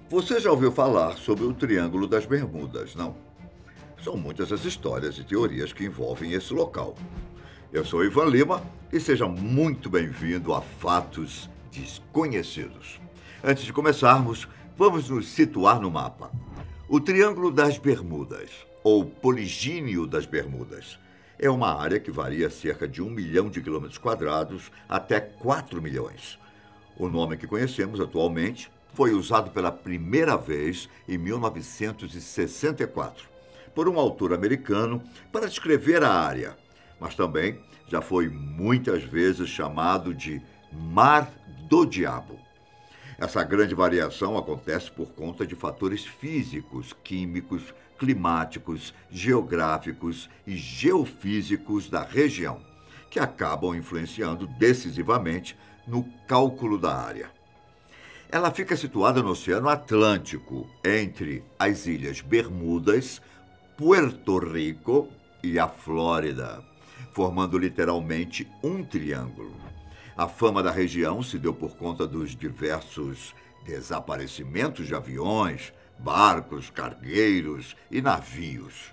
Você já ouviu falar sobre o Triângulo das Bermudas, não? São muitas as histórias e teorias que envolvem esse local. Eu sou Ivan Lima e seja muito bem-vindo a Fatos Desconhecidos. Antes de começarmos, vamos nos situar no mapa. O Triângulo das Bermudas, ou Poligínio das Bermudas, é uma área que varia cerca de 1 milhão de quilômetros quadrados até 4 milhões. O nome que conhecemos atualmente foi usado pela primeira vez em 1964 por um autor americano para descrever a área, mas também já foi muitas vezes chamado de Mar do Diabo. Essa grande variação acontece por conta de fatores físicos, químicos, climáticos, geográficos e geofísicos da região, que acabam influenciando decisivamente no cálculo da área. Ela fica situada no Oceano Atlântico, entre as Ilhas Bermudas, Puerto Rico e a Flórida, formando literalmente um triângulo. A fama da região se deu por conta dos diversos desaparecimentos de aviões, barcos, cargueiros e navios.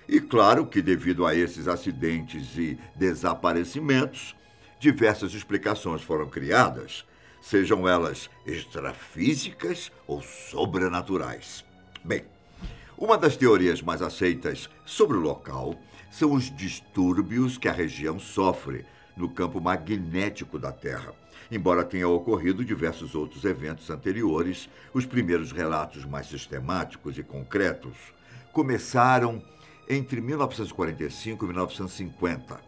E claro que, devido a esses acidentes e desaparecimentos, diversas explicações foram criadas, sejam elas extrafísicas ou sobrenaturais. Bem, uma das teorias mais aceitas sobre o local são os distúrbios que a região sofre no campo magnético da Terra. Embora tenha ocorrido diversos outros eventos anteriores, os primeiros relatos mais sistemáticos e concretos começaram entre 1945 e 1950.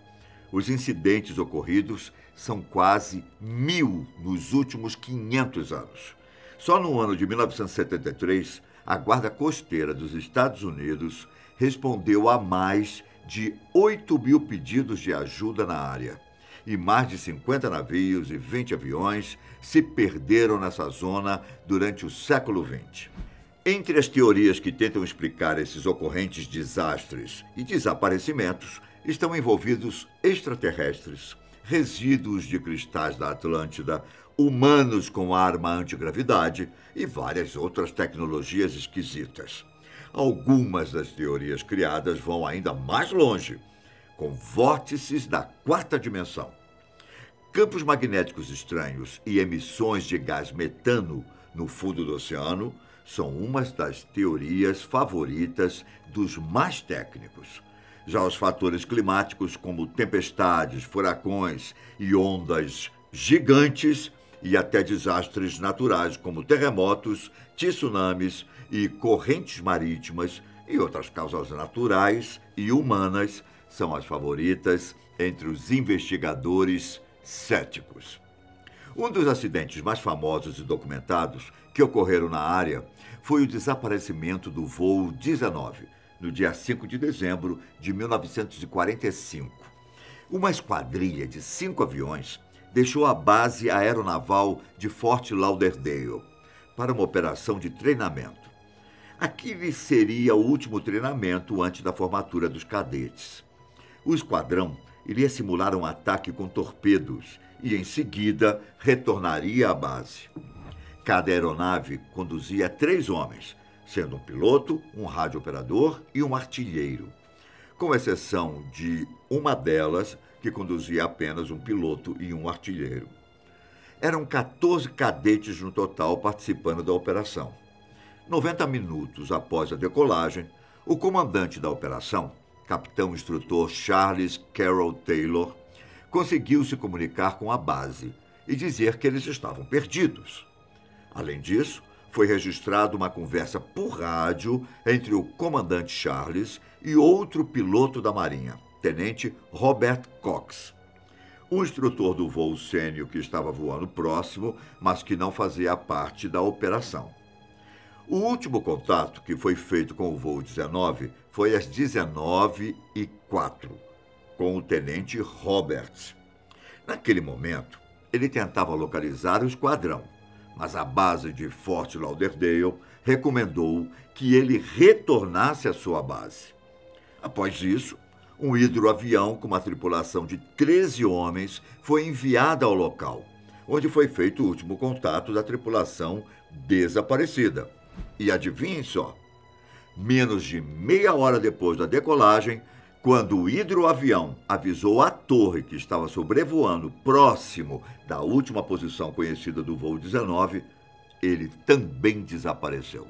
Os incidentes ocorridos são quase 1.000 nos últimos 500 anos. Só no ano de 1973, a Guarda Costeira dos Estados Unidos respondeu a mais de 8.000 pedidos de ajuda na área. E mais de 50 navios e 20 aviões se perderam nessa zona durante o século XX. Entre as teorias que tentam explicar esses ocorrentes desastres e desaparecimentos, estão envolvidos extraterrestres, resíduos de cristais da Atlântida, humanos com arma antigravidade e várias outras tecnologias esquisitas. Algumas das teorias criadas vão ainda mais longe, com vórtices da quarta dimensão. Campos magnéticos estranhos e emissões de gás metano no fundo do oceano são umas das teorias favoritas dos mais técnicos. Já os fatores climáticos, como tempestades, furacões e ondas gigantes, e até desastres naturais, como terremotos, tsunamis e correntes marítimas, e outras causas naturais e humanas, são as favoritas entre os investigadores céticos. Um dos acidentes mais famosos e documentados que ocorreram na área foi o desaparecimento do voo 19, no dia 5 de dezembro de 1945. Uma esquadrilha de 5 aviões deixou a base aeronaval de Fort Lauderdale para uma operação de treinamento. Aquele seria o último treinamento antes da formatura dos cadetes. O esquadrão iria simular um ataque com torpedos e, em seguida, retornaria à base. Cada aeronave conduzia 3 homens, sendo um piloto, um radiooperador e um artilheiro, com exceção de uma delas, que conduzia apenas um piloto e um artilheiro. Eram 14 cadetes no total participando da operação. 90 minutos após a decolagem, o comandante da operação, capitão-instrutor Charles Carroll Taylor, conseguiu se comunicar com a base e dizer que eles estavam perdidos. Além disso, foi registrada uma conversa por rádio entre o comandante Charles e outro piloto da Marinha, tenente Robert Cox, um instrutor do voo sênior que estava voando próximo, mas que não fazia parte da operação. O último contato que foi feito com o voo 19 foi às 19h04, com o tenente Roberts. Naquele momento, ele tentava localizar o esquadrão, mas a base de Fort Lauderdale recomendou que ele retornasse à sua base. Após isso, um hidroavião com uma tripulação de 13 homens foi enviado ao local, onde foi feito o último contato da tripulação desaparecida. E adivinhem só, menos de meia hora depois da decolagem, quando o hidroavião avisou a torre que estava sobrevoando próximo da última posição conhecida do voo 19, ele também desapareceu.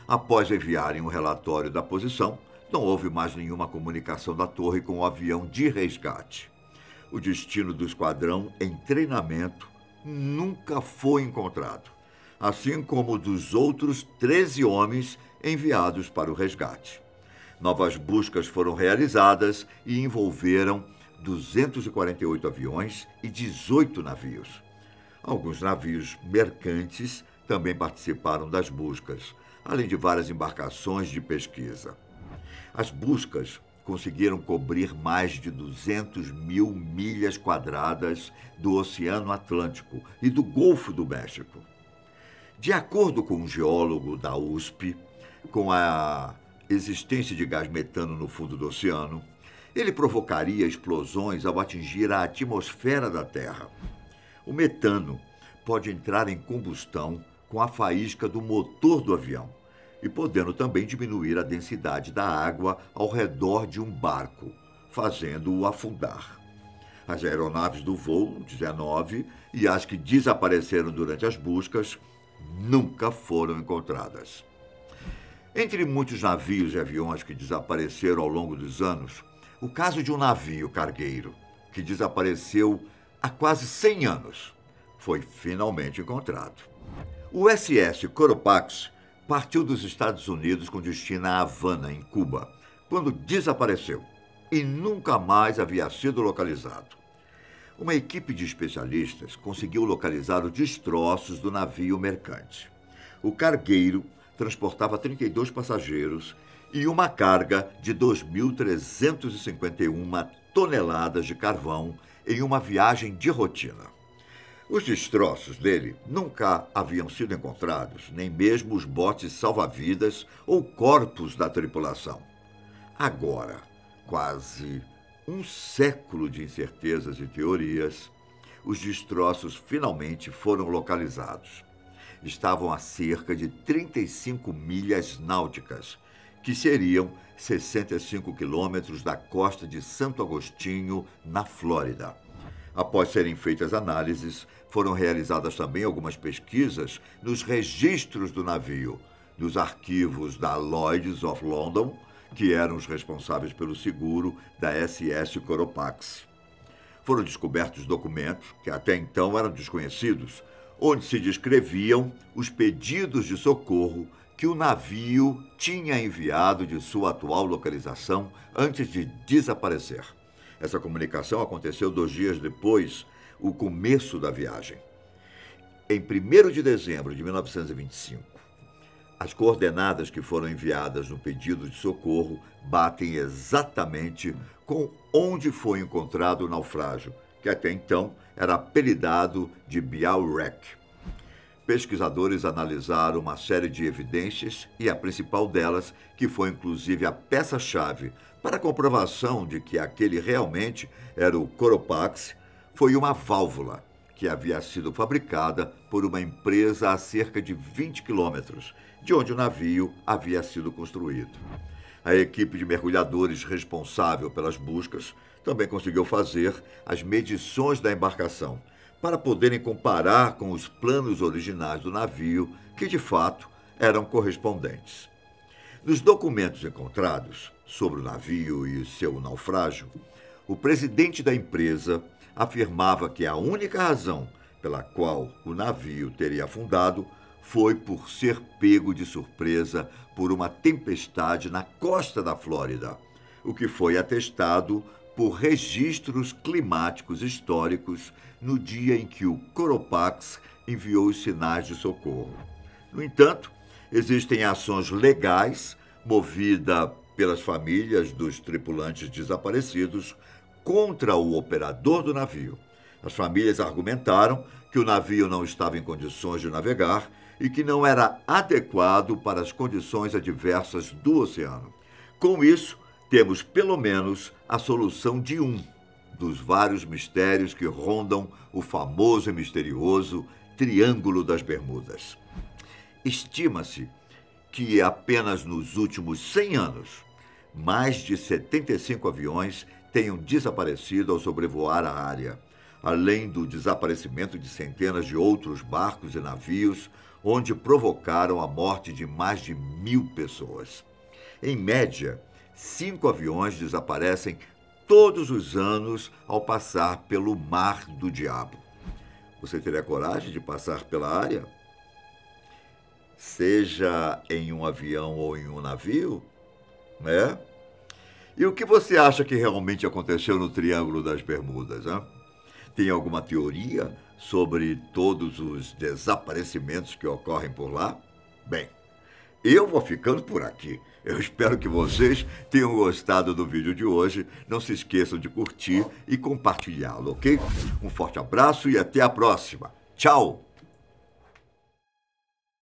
Após enviarem um relatório da posição, não houve mais nenhuma comunicação da torre com o avião de resgate. O destino do esquadrão em treinamento nunca foi encontrado, assim como dos outros 13 homens enviados para o resgate. Novas buscas foram realizadas e envolveram 248 aviões e 18 navios. Alguns navios mercantes também participaram das buscas, além de várias embarcações de pesquisa. As buscas conseguiram cobrir mais de 200 mil milhas quadradas do Oceano Atlântico e do Golfo do México. De acordo com um geólogo da USP, com a existência de gás metano no fundo do oceano, ele provocaria explosões ao atingir a atmosfera da Terra. O metano pode entrar em combustão com a faísca do motor do avião e podendo também diminuir a densidade da água ao redor de um barco, fazendo-o afundar. As aeronaves do voo 19 e as que desapareceram durante as buscas nunca foram encontradas. Entre muitos navios e aviões que desapareceram ao longo dos anos, o caso de um navio cargueiro que desapareceu há quase 100 anos foi finalmente encontrado. O SS Coropax partiu dos Estados Unidos com destino a Havana, em Cuba, quando desapareceu e nunca mais havia sido localizado. Uma equipe de especialistas conseguiu localizar os destroços do navio mercante. O cargueiro transportava 32 passageiros e uma carga de 2.351 toneladas de carvão em uma viagem de rotina. Os destroços dele nunca haviam sido encontrados, nem mesmo os botes salva-vidas ou corpos da tripulação. Agora, quase um século de incertezas e teorias, os destroços finalmente foram localizados. Estavam a cerca de 35 milhas náuticas, que seriam 65 quilômetros da costa de Santo Agostinho, na Flórida. Após serem feitas análises, foram realizadas também algumas pesquisas nos registros do navio, nos arquivos da Lloyd's of London, que eram os responsáveis pelo seguro da SS Coropax. Foram descobertos documentos, que até então eram desconhecidos, onde se descreviam os pedidos de socorro que o navio tinha enviado de sua atual localização antes de desaparecer. Essa comunicação aconteceu 2 dias depois o começo da viagem. Em 1º de dezembro de 1925, as coordenadas que foram enviadas no pedido de socorro batem exatamente com onde foi encontrado o naufrágio, que até então era apelidado de Biauwreck. Pesquisadores analisaram uma série de evidências e a principal delas, que foi inclusive a peça-chave para a comprovação de que aquele realmente era o Coropax, foi uma válvula que havia sido fabricada por uma empresa a cerca de 20 quilômetros de onde o navio havia sido construído. A equipe de mergulhadores responsável pelas buscas também conseguiu fazer as medições da embarcação para poderem comparar com os planos originais do navio, que de fato eram correspondentes. Nos documentos encontrados sobre o navio e seu naufrágio, o presidente da empresa afirmava que a única razão pela qual o navio teria afundado foi por ser pego de surpresa por uma tempestade na costa da Flórida, o que foi atestado por registros climáticos históricos no dia em que o Coropax enviou os sinais de socorro. No entanto, existem ações legais movidas pelas famílias dos tripulantes desaparecidos contra o operador do navio. As famílias argumentaram que o navio não estava em condições de navegar e que não era adequado para as condições adversas do oceano. Com isso, temos pelo menos a solução de um dos vários mistérios que rondam o famoso e misterioso Triângulo das Bermudas. Estima-se que apenas nos últimos 100 anos, mais de 75 aviões tenham desaparecido ao sobrevoar a área, além do desaparecimento de centenas de outros barcos e navios, onde provocaram a morte de mais de 1.000 pessoas. Em média, 5 aviões desaparecem todos os anos ao passar pelo Mar do Diabo. Você teria coragem de passar pela área? Seja em um avião ou em um navio, né? E o que você acha que realmente aconteceu no Triângulo das Bermudas, hein? Tem alguma teoria sobre todos os desaparecimentos que ocorrem por lá? Bem, eu vou ficando por aqui. Eu espero que vocês tenham gostado do vídeo de hoje. Não se esqueçam de curtir e compartilhá-lo, ok? Um forte abraço e até a próxima. Tchau!